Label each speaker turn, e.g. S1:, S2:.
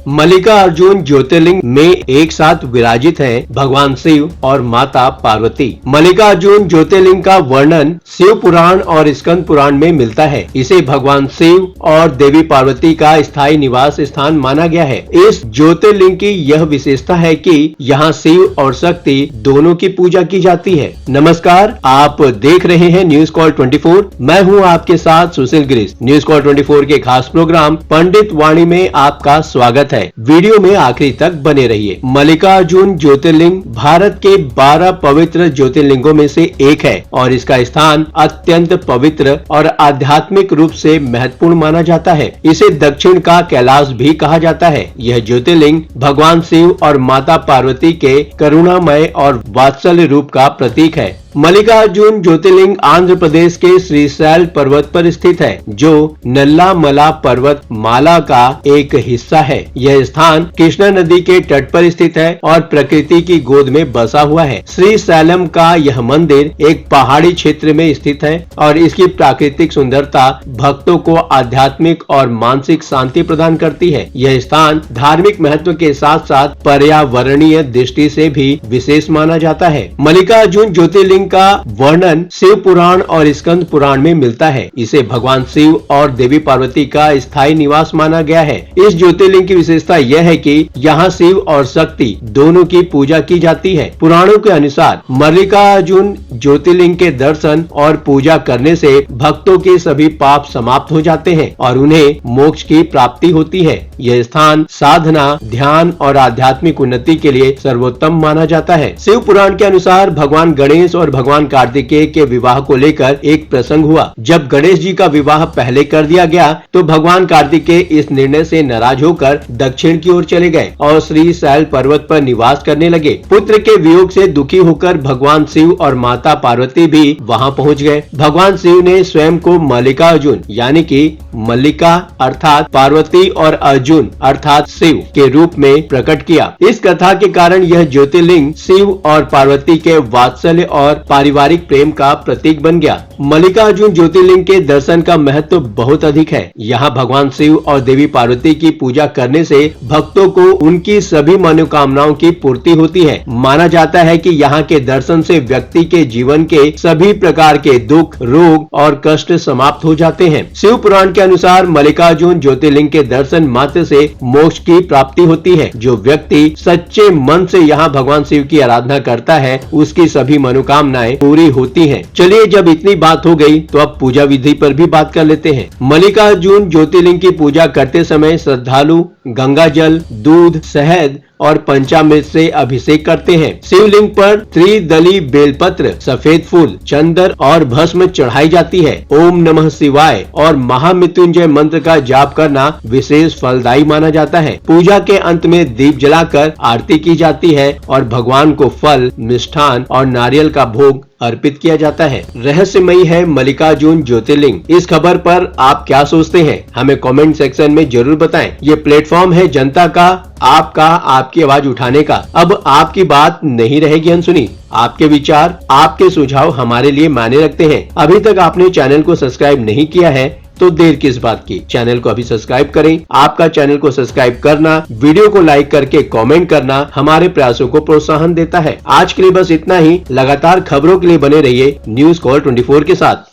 S1: मल्लिका अर्जुन ज्योतिर्लिंग में एक साथ विराजित हैं भगवान शिव और माता पार्वती। मल्लिका अर्जुन ज्योतिर्लिंग का वर्णन शिव पुराण और स्कंद पुराण में मिलता है। इसे भगवान शिव और देवी पार्वती का स्थायी निवास स्थान माना गया है। इस ज्योतिर्लिंग की यह विशेषता है कि यहाँ शिव और शक्ति दोनों की पूजा की जाती है। नमस्कार, आप देख रहे हैं न्यूज कॉल 24। मैं हूँ आपके साथ सुशील गिरीश। न्यूज कॉल 24 के खास प्रोग्राम पंडित वाणी में आपका स्वागत है। वीडियो में आखिरी तक बने रहिए। मल्लिका अर्जुन ज्योतिर्लिंग भारत के 12 पवित्र ज्योतिर्लिंगों में से एक है और इसका स्थान अत्यंत पवित्र और आध्यात्मिक रूप से महत्वपूर्ण माना जाता है। इसे दक्षिण का कैलाश भी कहा जाता है। यह ज्योतिर्लिंग भगवान शिव और माता पार्वती के करुणामय और वात्सल्य रूप का प्रतीक है। मल्लिका अर्जुन ज्योतिर्लिंग आंध्र प्रदेश के श्रीशैल पर्वत पर स्थित है, जो नल्लामला पर्वत माला का एक हिस्सा है। यह स्थान कृष्णा नदी के तट पर स्थित है और प्रकृति की गोद में बसा हुआ है। श्रीशैलम का यह मंदिर एक पहाड़ी क्षेत्र में स्थित है और इसकी प्राकृतिक सुंदरता भक्तों को आध्यात्मिक और मानसिक शांति प्रदान करती है। यह स्थान धार्मिक महत्व के साथ साथ पर्यावरणीय दृष्टि से भी विशेष माना जाता है। मल्लिका अर्जुन ज्योतिर्लिंग का वर्णन शिव पुराण और स्कंद पुराण में मिलता है। इसे भगवान शिव और देवी पार्वती का स्थायी निवास माना गया है। इस ज्योतिर्लिंग की विशेषता यह है कि यहाँ शिव और शक्ति दोनों की पूजा की जाती है। पुराणों के अनुसार मल्लिका अर्जुन ज्योतिर्लिंग के दर्शन और पूजा करने से भक्तों के सभी पाप समाप्त हो जाते हैं और उन्हें मोक्ष की प्राप्ति होती है। यह स्थान साधना, ध्यान और आध्यात्मिक उन्नति के लिए सर्वोत्तम माना जाता है। शिव पुराण के अनुसार भगवान गणेश और भगवान कार्तिकेय के विवाह को लेकर एक प्रसंग हुआ। जब गणेश जी का विवाह पहले कर दिया गया तो भगवान कार्तिकेय इस निर्णय से नाराज होकर दक्षिण की ओर चले गए और श्रीशैल पर्वत पर निवास करने लगे। पुत्र के वियोग से दुखी होकर भगवान शिव और माता पार्वती भी वहां पहुंच गए। भगवान शिव ने स्वयं को मल्लिका अर्जुन यानी कि मल्लिका अर्थात पार्वती और अर्जुन अर्थात शिव के रूप में प्रकट किया। इस कथा के कारण यह ज्योतिर्लिंग शिव और पार्वती के वात्सल्य और पारिवारिक प्रेम का प्रतीक बन गया। मल्लिका अर्जुन ज्योतिर्लिंग के दर्शन का महत्व बहुत अधिक है। यहाँ भगवान शिव और देवी पार्वती की पूजा करने से भक्तों को उनकी सभी मनोकामनाओं की पूर्ति होती है। माना जाता है कि यहाँ के दर्शन से व्यक्ति के जीवन के सभी प्रकार के दुख, रोग और कष्ट समाप्त हो जाते हैं। शिव पुराण के अनुसार मल्लिका अर्जुन ज्योतिर्लिंग के दर्शन मात्र से मोक्ष की प्राप्ति होती है। जो व्यक्ति सच्चे मन से यहाँ भगवान शिव की आराधना करता है उसकी सभी मनोकामनाएं पूरी होती हैं। चलिए, जब इतनी बात हो गई तो अब पूजा विधि पर भी बात कर लेते हैं। मल्लिका अर्जुन ज्योतिर्लिंग की पूजा करते समय श्रद्धालु गंगा जल, दूध, शहद और पंचामृत से अभिषेक करते हैं। शिवलिंग पर त्रिदली बेलपत्र, सफेद फूल, चंदन और भस्म चढ़ाई जाती है। ओम नमः शिवाय और महामृत्युंजय मंत्र का जाप करना विशेष फलदायी माना जाता है। पूजा के अंत में दीप जलाकर आरती की जाती है और भगवान को फल, मिष्ठान और नारियल का भोग अर्पित किया जाता है। रहस्यमयी है मल्लिका अर्जुन ज्योतिर्लिंग। इस खबर पर आप क्या सोचते हैं? हमें कमेंट सेक्शन में जरूर बताएं। ये प्लेटफॉर्म है जनता का, आपका, आपकी आवाज उठाने का। अब आपकी बात नहीं रहेगी अनसुनी। आपके विचार, आपके सुझाव हमारे लिए मायने रखते हैं। अभी तक आपने चैनल को सब्सक्राइब नहीं किया है तो देर किस बात की, चैनल को अभी सब्सक्राइब करें। आपका चैनल को सब्सक्राइब करना, वीडियो को लाइक करके कमेंट करना हमारे प्रयासों को प्रोत्साहन देता है। आज के लिए बस इतना ही। लगातार खबरों के लिए बने रहिए न्यूज कॉल 24 के साथ।